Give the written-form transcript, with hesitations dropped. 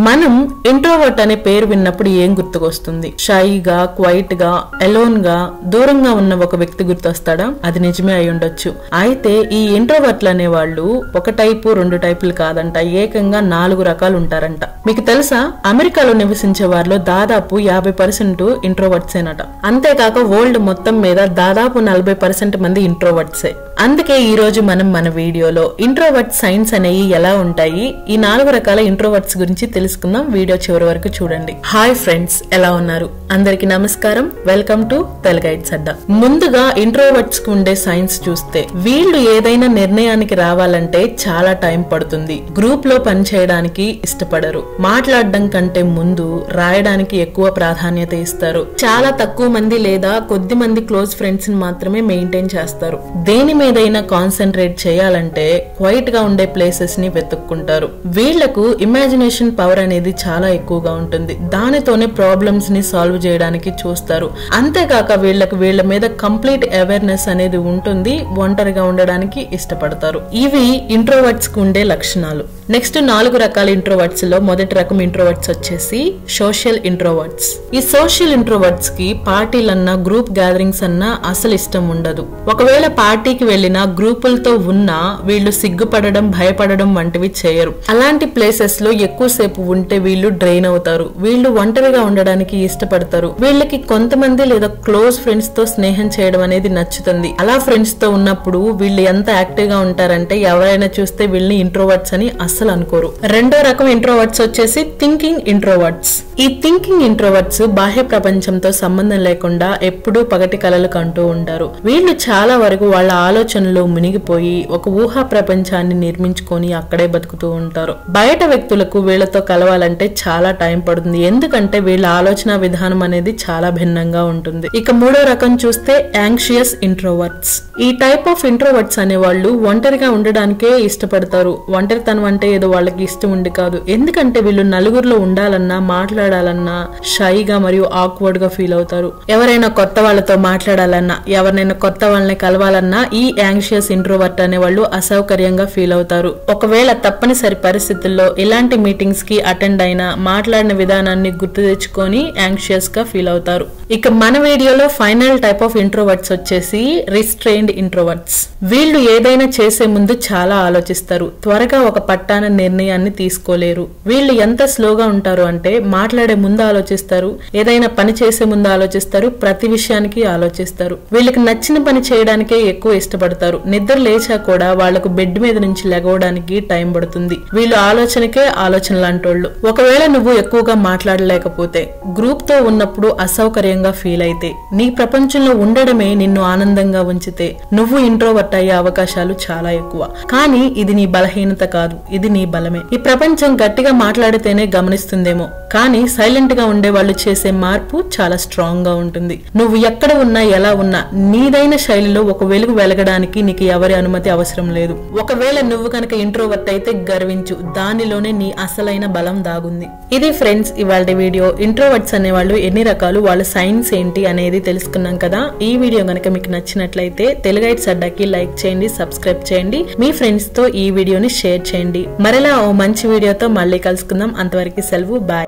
మనం ఇంట్రోవర్ట్ అనే పేరు విన్నప్పుడు ఏం గుర్తుకొస్తుంది? షైగా, క్వైట్ గా, ఎలోన్ గా, దూరంగా ఉన్న ఒక వ్యక్తి గుర్తొస్తాడా? అది నిజమే అయి ఉండొచ్చు. అయితే ఈ ఇంట్రోవర్ట్లు అనే వాళ్ళు ఒక టైపు, రెండు టైపులు కాదంట, ఏకంగా 4 రకాలు ఉంటారంట. మీకు తెలుసా? అమెరికాలో నివసించే వారిలో దాదాపు 50% ఇంట్రోవర్ట్సేనట. అంతేకాక వరల్డ్ మొత్తం మీద దాదాపు 40% మంది ఇంట్రోవర్ట్సే. అందుకే ఈ రోజు మనం మన వీడియోలో ఇంట్రోవర్ట్ సైన్స్ అనేవి ఎలా ఉంటాయి, ఈ 4 రకాల ఇంట్రోవర్ట్స్ గురించి తెలుసుకుందాం. వీడియో చివరి వరకు చూడండి. హాయ్ ఫ్రెండ్స్, ఎలా ఉన్నారు? అందరికి నమస్కారం. వెల్కమ్ టు తెలుగైట్స్ అడ్డా. ముందుగా ఇంట్రోవర్ట్స్ కు ఉండే సైన్స్ చూస్తే, వీళ్ళు ఏదైనా నిర్ణయానికి రావాలంటే చాలా టైం పడుతుంది. గ్రూప్ లో పని చేయడానికి ఇష్టపడరు. మాట్లాడడం కంటే ముందు రాయడానికి ఎక్కువ ప్రాధాన్యత ఇస్తారు. చాలా తక్కువ మంది లేదా కొద్ది మంది క్లోజ్ ఫ్రెండ్స్ ని మాత్రమే మెయింటైన్ చేస్తారు. దేని మీదైనా కాన్సన్ట్రేట్ చేయాలంటే క్వైట్ గా ఉండే ప్లేసెస్ ని వెతుక్కుంటారు. వీళ్లకు ఇమాజినేషన్ పవర్ అనేది చాలా ఎక్కువగా ఉంటుంది. దానితోనే ప్రాబ్లమ్స్ ని సాల్వ్ చేయడానికి చూస్తారు. అంతేకాక వీళ్లకు వీళ్ల మీద కంప్లీట్ అవేర్నెస్ అనేది ఉంటుంది. ఒంటరిగా ఉండడానికి ఇష్టపడతారు. ఇవి ఇంట్రోవర్ట్స్ కు ఉండే లక్షణాలు. నెక్స్ట్ 4 రకాల ఇంట్రోవర్ట్స్ లో మొదటి రకం ఇంట్రోవర్ట్స్ వచ్చేసి సోషల్ ఇంట్రోవర్ట్స్. ఈ సోషల్ ఇంట్రోవర్ట్స్ కి పార్టీలన్నా, గ్రూప్ గ్యాదరింగ్స్ అన్నా అసలు ఇష్టం ఉండదు. ఒకవేళ పార్టీకి వెళ్లినా, గ్రూపులతో ఉన్నా వీళ్ళు సిగ్గుపడడం, భయపడడం వంటివి చేయరు. అలాంటి ప్లేసెస్ లో ఎక్కువసేపు ఉంటే వీళ్ళు డ్రైన్ అవుతారు. వీళ్ళు ఒంటరిగా ఉండడానికి ఇష్టపడతారు. వీళ్ళకి కొంతమంది లేదా క్లోజ్ ఫ్రెండ్స్ తో స్నేహం చేయడం అనేది నచ్చుతుంది. అలా ఫ్రెండ్స్ తో ఉన్నప్పుడు వీళ్ళు ఎంత యాక్టివ్ గా ఉంటారంటే ఎవరైనా చూస్తే వీళ్ళని ఇంట్రోవర్ట్స్ అని అస్సలు అనుకోరు. రెండో రకం ఇంట్రోవర్ట్స్ వచ్చేసి థింకింగ్ ఇంట్రోవర్ట్స్. ఈ థింకింగ్ ఇంట్రోవర్ట్స్ బాహ్య ప్రపంచంతో సంబంధం లేకుండా ఎప్పుడూ పగటి కలలు కంటూ ఉంటారు. వీళ్ళు చాలా వరకు వాళ్ళ ఆలోచనలో మునిగిపోయి ఒక ఊహా ప్రపంచాన్ని నిర్మించుకొని అక్కడే బతుకుతూ ఉంటారు. బయట వ్యక్తులకు వీళ్లతో కలవాలంటే చాలా టైం పడుతుంది. ఎందుకంటే వీళ్ళ ఆలోచన విధానం అనేది చాలా భిన్నంగా ఉంటుంది. ఇక మూడో రకం చూస్తే యాంగ్షియస్ ఇంట్రోవర్ట్స్. ఈ టైప్ ఆఫ్ ఇంట్రోవర్ట్స్ అనే వాళ్ళు ఒంటరిగా ఉండడానికే ఇష్టపడతారు. ఒంటరితనం అంటే ఏదో వాళ్ళకి ఇష్టం ఉండి కాదు. ఎందుకంటే వీళ్ళు నలుగురిలో ఉండాలన్నా, మాట్లాడాలన్నా షైగా మరియు ఆక్వర్డ్ గా ఫీల్ అవుతారు. ఎవరైనా కొత్త వాళ్ళతో మాట్లాడాలన్నా, ఎవరినైనా కొత్త వాళ్ళని కలవాలన్నా ఈ యాంగ్షియస్ ఇంట్రోవర్ట్ అనే వాళ్ళు అసౌకర్యంగా ఫీల్ అవుతారు. ఒకవేళ తప్పనిసరి పరిస్థితుల్లో ఇలాంటి మీటింగ్స్ కి అటెండ్ అయినా మాట్లాడిన విధానాన్ని గుర్తు తెచ్చుకొని యాంగ్షియస్ గా ఫీల్ అవుతారు. ఇక మన వీడియోలో ఫైనల్ టైప్ ఆఫ్ ఇంట్రోవర్ట్స్ వచ్చేసి రిస్ట్రెయిన్డ్ ఇంట్రోవర్ట్స్. వీళ్ళు ఏదైనా చేసే ముందు చాలా ఆలోచిస్తారు. త్వరగా ఒక పట్టాన నిర్ణయాన్ని తీసుకోలేరు. వీళ్ళు ఎంత స్లోగా ఉంటారు అంటే మాట్లాడే ముందు ఆలోచిస్తారు, ఏదైనా పని చేసే ముందు ఆలోచిస్తారు, ప్రతి విషయానికి ఆలోచిస్తారు. వీళ్ళకి నచ్చిన పని చేయడానికే ఎక్కువ ఇష్టపడతారు. నిద్ర లేచా కూడా వాళ్లకు బెడ్ మీద నుంచి లెగవడానికి టైం పడుతుంది. వీళ్ళు ఆలోచనకే ఆలోచన లాంటోళ్ళు. ఒకవేళ నువ్వు ఎక్కువగా మాట్లాడలేకపోతే, గ్రూప్ తో ఉన్నప్పుడు అసౌకర్యంగా ఫీల్ అయితే, నీ ప్రపంచంలో ఉండడమే నిన్ను ఆనందంగా ఉంచితే నువ్వు ఇంట్రోవర్ట్ అయ్యే అవకాశాలు చాలా ఎక్కువ. కానీ ఇది నీ బలహీనత కాదు, ఇది నీ బలమే. ఈ ప్రపంచం గట్టిగా మాట్లాడితేనే గమనిస్తుందేమో, కానీ సైలెంట్ గా ఉండే వాళ్ళు చేసే మార్పు చాలా స్ట్రాంగ్ గా ఉంటుంది. నువ్వు ఎక్కడ ఉన్నా, ఎలా ఉన్నా, నీదైన శైలిలో ఒక వెలుగు వెలగడానికి నీకు ఎవరి అనుమతి అవసరం లేదు. ఒకవేళ నువ్వు కనుక ఇంట్రోవర్ట్ అయితే గర్వించు, దానిలోనే నీ అసలైన బలం దాగుంది. ఇది ఫ్రెండ్స్ ఇవాళ వీడియో. ఇంట్రోవర్ట్స్ అనే వాళ్ళు ఎన్ని రకాలు, వాళ్ళ సైన్స్ ఏంటి అనేది తెలుసుకున్నాం కదా. ఈ వీడియో కనుక మీకు నచ్చినట్లయితే తెలుగైట్స్ అడ్డాకి లైక్ చేయండి, సబ్స్క్రైబ్ చేయండి, మీ ఫ్రెండ్స్ తో ఈ వీడియోని షేర్ చేయండి. మరలా ఓ మంచి వీడియోతో మళ్ళీ కలుసుకుందాం. అంతవరకు సెలవు, బాయ్.